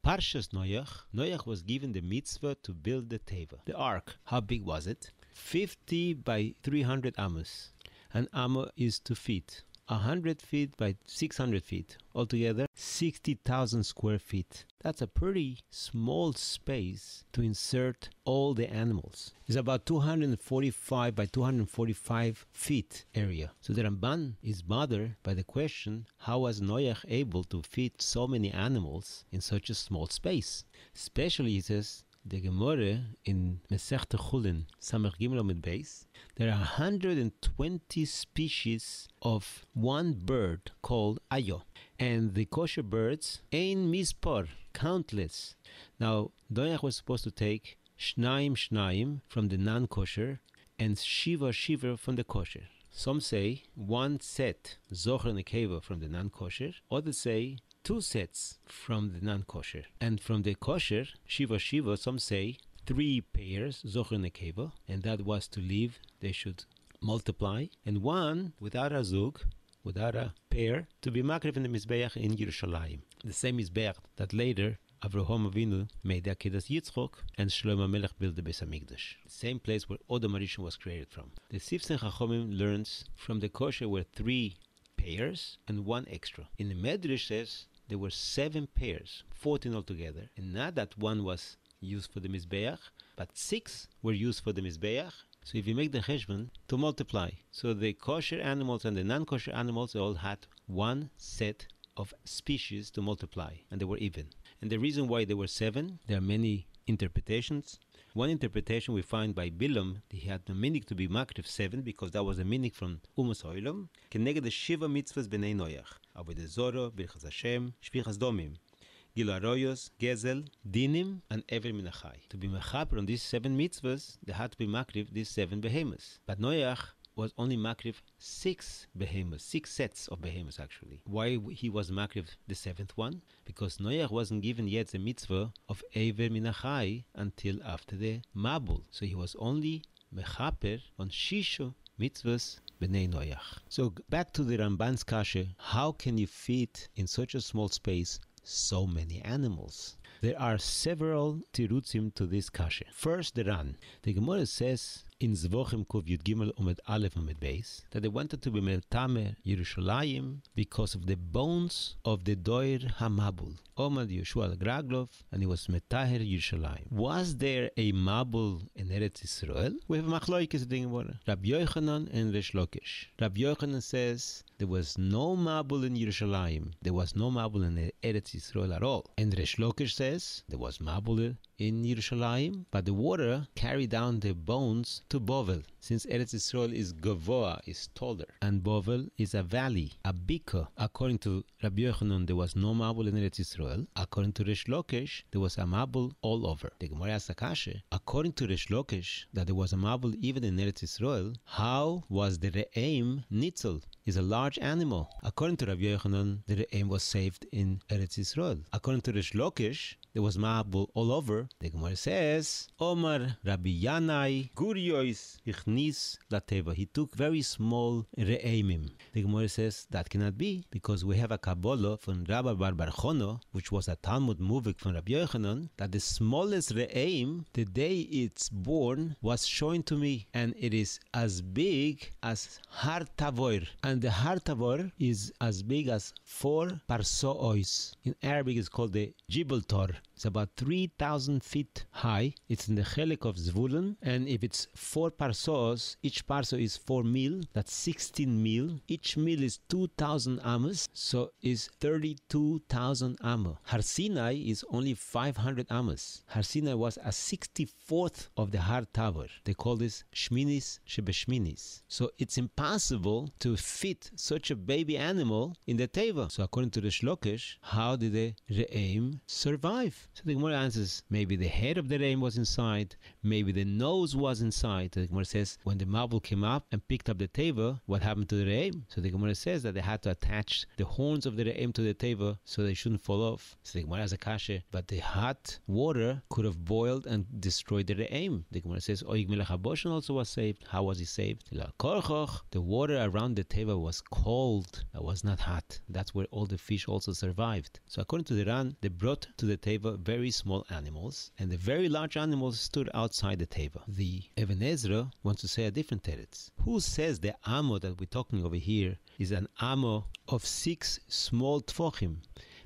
Parshas Noach was given the mitzvah to build the teva. The ark, how big was it? 50 by 300 amos. An amo is 2 feet. 100 feet by 600 feet. Altogether, 60,000 square feet. That's a pretty small space to insert all the animals. It's about 245 by 245 feet area. So the Ramban is bothered by the question, how was Noach able to fit so many animals in such a small space? Especially, he says, the Gemara in Masechta Chulin, Samach Gimel Amud Beis, there are 120 species of one bird called ayo. And the kosher birds, ein mispar, countless. Now, Noach was supposed to take shnaim from the non-kosher and shiva from the kosher. Some say 1 set, zocher nekeva, from the non-kosher. Others say 2 sets from the non-kosher. And from the kosher, shiva, some say 3 pairs, zocher nekeva, and that was to live, they should multiply. And 1 without a zug, without a pair, to be makriv in the Mizbeach in Yerushalayim. The same Mizbeach that later Avraham Avinu made the Akedas Yitzchok and Shlomo Melech built the Beis HaMikdash. The same place where Odom Harishon was created from. The Sifsei Chachomim learns from the kosher were 3 pairs and 1 extra. In the Medrash says there were 7 pairs, 14 altogether, and not that 1 was used for the Mizbeach, but 6 were used for the Mizbeach. So if you make the cheshbon to multiply, so the kosher animals and the non-kosher animals all had 1 set of species to multiply, and they were even. And the reason why there were 7, there are many interpretations. One interpretation we find by Bilam, he had the meaning to be makriv 7 because that was a meaning from Umas Oilam. Keneged the Shiva mitzvahs b'nei Noach, Avodah Zorah, Birchas Hashem, Shvichas Domim, Gilo Arroyos, Gezel, Dinim, and Ever Minachai. To be mechaper on these 7 mitzvahs, they had to be makriv these 7 behemoths. But Noach was only makriv 6 behemoths, 6 sets of behemoths actually. Why he was makriv the 7th one? Because Noach wasn't given yet the mitzvah of Ever Minachai until after the Mabul. So he was only mechaper on Shisho mitzvahs b'nei Noach. So back to the Ramban's kasha, how can you fit in such a small space so many animals? There are several tirutzim to this kasha. First, the Ran. The Gemara says in Zvochim Kuf Yud Gimel Omed Aleph Omed Beis that they wanted to be Meltamer Yerushalayim because of the bones of the Doir HaMabul. Omad Yeshua Graglov, and he was Metaher Yerushalayim. Was there a Mabul in Eretz Yisrael? We have Machloikes in the Gemara. Rabbi Yochanan and Resh Lakish. Rabbi Yochanan says there was no Mabul in Yerushalayim. There was no Mabul in Eretz Yisrael at all. And Resh Lakish says there was Mabul in Yerushalayim, but the water carried down the bones to Bovel, since Eretz Yisrael is Gavoa, is taller, and Bovel is a valley, a bika. According to Rabbi Yochanan, there was no Mabul in Eretz Yisrael. According to Resh Lakish, there was a Mabul all over. The Gemara asks Akashe, according to Resh Lakish, that there was a Mabul even in Eretz Yisrael, how was the Re'em Nitzel? Is a large animal. According to Rabbi Yochanan, the Re'em was saved in Eretz Yisrael. According to Resh Lakish, there was Mabul all over. The Gemara says, Omar Rabbi Yanai Guryois Ichnis Lateva. He took very small Re'emim. The Gemara says that cannot be because we have a Kabbalah from Rabbi Bar Bar Chono, which was a Talmud Muvik from Rabbi Yochanan, that the smallest Re'em, the day it's born, was shown to me, and it is as big as Har Tavor. And the Har Tavor is as big as 4 parsoos. In Arabic it's called the Jibal Tor. It's about 3,000 feet high. It's in the Chelik of Zvulun. And if it's 4 parsos, each parso is 4 mil. That's 16 mil. Each mil is 2,000 amos. So is 32,000 amos. Har Sinai is only 500 amos. Har Sinai was a 64th of the Har Tavor. They call this Shminis Shebeshminis. So it's impossible to fit such a baby animal in the Teva. So according to the Resh Lakish, how did the Re'em survive? So the Gemara answers, maybe the head of the reim was inside, maybe the nose was inside. The Gemara says, when the marble came up and picked up the teva, what happened to the reim? So the Gemara says that they had to attach the horns of the reim to the teva so they shouldn't fall off. So the Gemara has a kasha, but the hot water could have boiled and destroyed the reim. The Gemara says, Oig Melech HaBoshen also was saved. How was he saved? The water around the teva was cold. It was not hot. That's where all the fish also survived. So according to the Ran, they brought to the teva very small animals, and the very large animals stood outside the teva. The Even Ezra wants to say a different teretz. Who says the amo that we're talking over here is an amo of 6 small tfochim?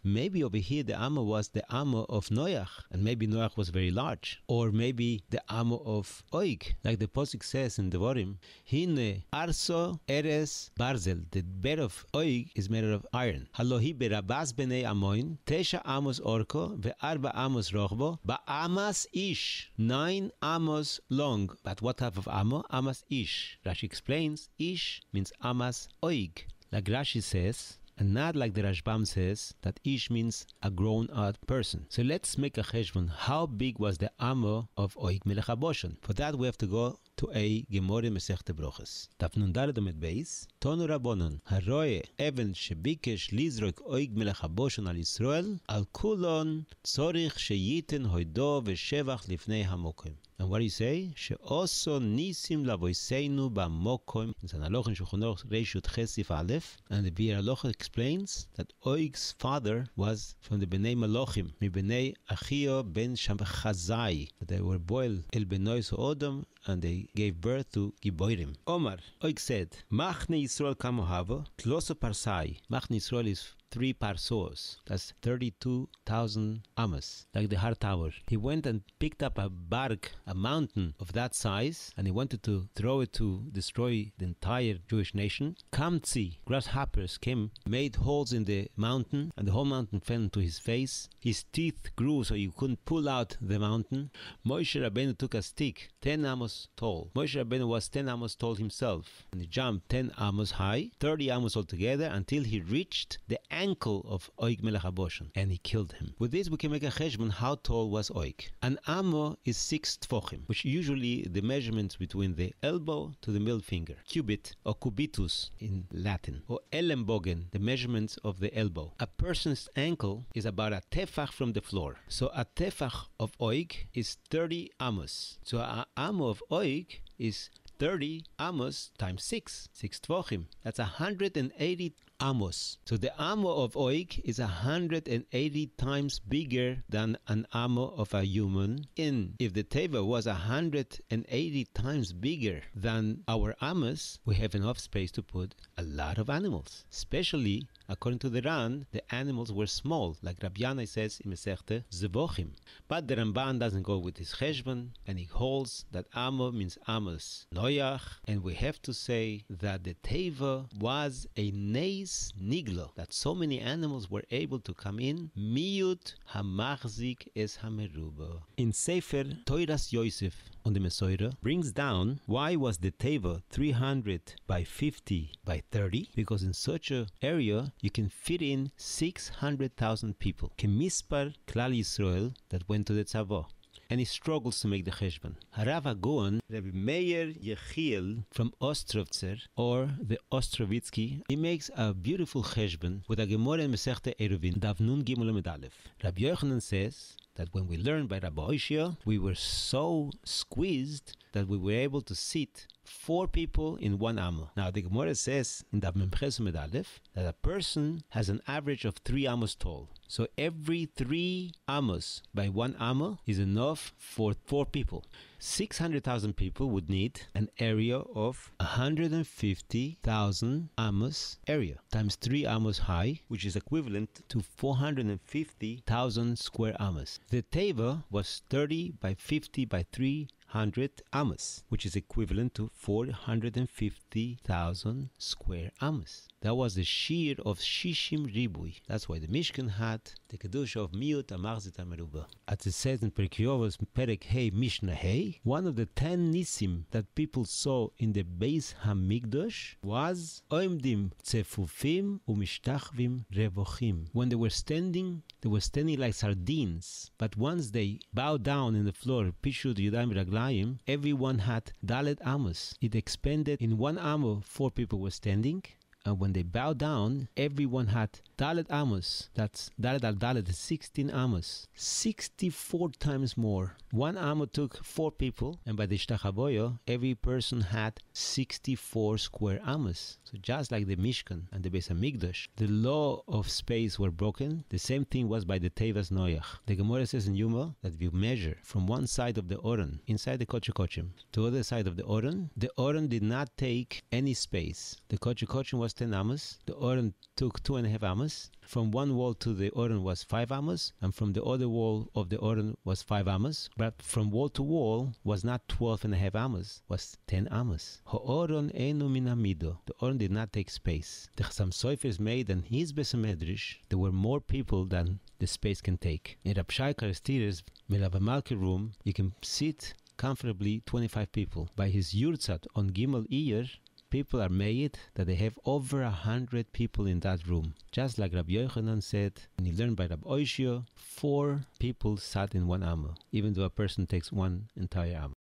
Maybe over here the amo was the amo of Noach, and maybe Noach was very large. Or maybe the amo of Oig, like the Posuk says in Devarim, Hine arso eres barzel. The bed of Oig is made of iron. Halohi berabas bnei amoin, 9 amos orko, ve4 amos rochbo, ba'amas ish, 9 amos long. But what type of amo? Amas ish. Rashi explains, ish means amas Oig. Like Rashi says, and not like the Rashbam says, that ish means a grown-up person. So let's make a cheshbon. How big was the amo of Oig Melech HaBoshen? For that we have to go to a Gemara Masechta Brochos. Daf Nun Daled Amud Beis. Tonu Rabbanon, haroe even shebikesh lizrok Oig Melech HaBoshen al Yisrael, al kulon tzorich sheyiten hoido v'shevach lifnei hamokim. And what do you say? She'oso nisim lavoiseinu ba'mokim. It's an halacha in Shulchan Aruch Reishut Chesif Aleph. And the Bir Halacha explains that Oig's father was from the Bnei Malochim, mi Bnei Achio ben Shamchazai. They were boiled el benois Odom, and they gave birth to Giborim. Omar, Oig said, Machne Yisrael kamohavo, tloso parsai. Machne Yisrael is 3 parsos. That's 32,000 amos, like the Har Tower. He went and picked up a bark, a mountain of that size, and he wanted to throw it to destroy the entire Jewish nation. Kamtzi, grasshoppers, came, made holes in the mountain, and the whole mountain fell into his face. His teeth grew so you couldn't pull out the mountain. Moshe Rabbeinu took a stick, 10 amos tall. Moshe Rabbeinu was 10 amos tall himself, and he jumped 10 amos high, 30 amos altogether, until he reached the ankle of Oig Melech HaBoshen, and he killed him. With this we can make a cheshbon how tall was Oig. An amo is 6 tfochim, which usually the measurements between the elbow to the middle finger. Cubit or cubitus in Latin, or ellenbogen, the measurements of the elbow. A person's ankle is about a tefach from the floor. So a tefach of Oig is 30 amos. So a amo of Oig is 30 amos times 6 tvochim. That's 180 amos. So the amo of Oig is 180 times bigger than an amo of a human. If the teva was 180 times bigger than our amos, we have enough space to put a lot of animals. Especially, according to the Ran, the animals were small, like Rabbi Yanai says in Masechta Zevochim. But the Ramban doesn't go with his cheshbon, and he holds that amo means amos noyach, and we have to say that the teva was a neis niglo, that so many animals were able to come in. Miyut hamachzik es hameruba. In Sefer Toiras Yosef on the Mesoira brings down why was the teva 300 by 50 by 30, because in such an area you can fit in 600,000 people. Kemispar Klal Yisrael that went to the tzava. And he struggles to make the cheshbon. Harav Hagoon, Rabbi Meir Yechiel from Ostrovtzer, or the Ostrovitsky, he makes a beautiful cheshbon with a Gemara in Masechta Eruvin, Daf Nun Gimel Amud Aleph. Rabbi Yochanan says that when we learned by Rabbi Oishia, we were so squeezed that we were able to sit 4 people in 1 amo. Now the Gemara says in Daf Memches Amud Aleph that a person has an average of 3 amos tall. So every 3 amos by 1 amo is enough for 4 people. 600,000 people would need an area of 150,000 amos area times 3 amos high, which is equivalent to 450,000 square amos. The teva was 30 by 50 by 300 amos, which is equivalent to 450,000 square amos. That was the shear of Shishim Ribui. That's why the Mishkan had the Kedusha of Miut Amachzit Ameruba. As it says in Perkei Avos Perek Hey Mishnah Hey, one of the 10 Nisim that people saw in the Beis Hamikdash was Oimdim Tzefufim Umishtachvim Revochim. When they were standing like sardines, but once they bowed down in the floor, Pishut Yudayim Raglayim, everyone had Dalet Amos. It expanded in one Amo, 4 people were standing. And when they bowed down, everyone had Dalet Amos. That's Dalet al Dalet, 16 Amos. 64 times more. One Amo took 4 people, and by the Shtachavoyo, every person had 64 square Amos. So just like the Mishkan and the Beis HaMikdash, the law of space were broken. The same thing was by the Tevas Noach. The Gemara says in Yuma that if you measure from one side of the Oren, inside the Kodesh Kodesh, to the other side of the Oren did not take any space. The Kodesh Kodesh was 10 amos. The Oren took 2.5 amos. From one wall to the Oren was 5 amos, and from the other wall of the Oren was 5 amos. But from wall to wall was not 12.5 amos, was 10 amos. Ha'oron enu min hamido. The Oren did not take space. The Chassam Sofer made in his Beis HaMedrash, there were more people than the space can take. In Rab Shai Karestiris Melav Malki room, you can sit comfortably 25 people. By his Yurtzat on Gimel Iyar, people are made that they have over 100 people in that room. Just like Rabbi Yochanan said, when he learned by Rabbi Oishio, 4 people sat in one Amo, even though a person takes one entire Amo.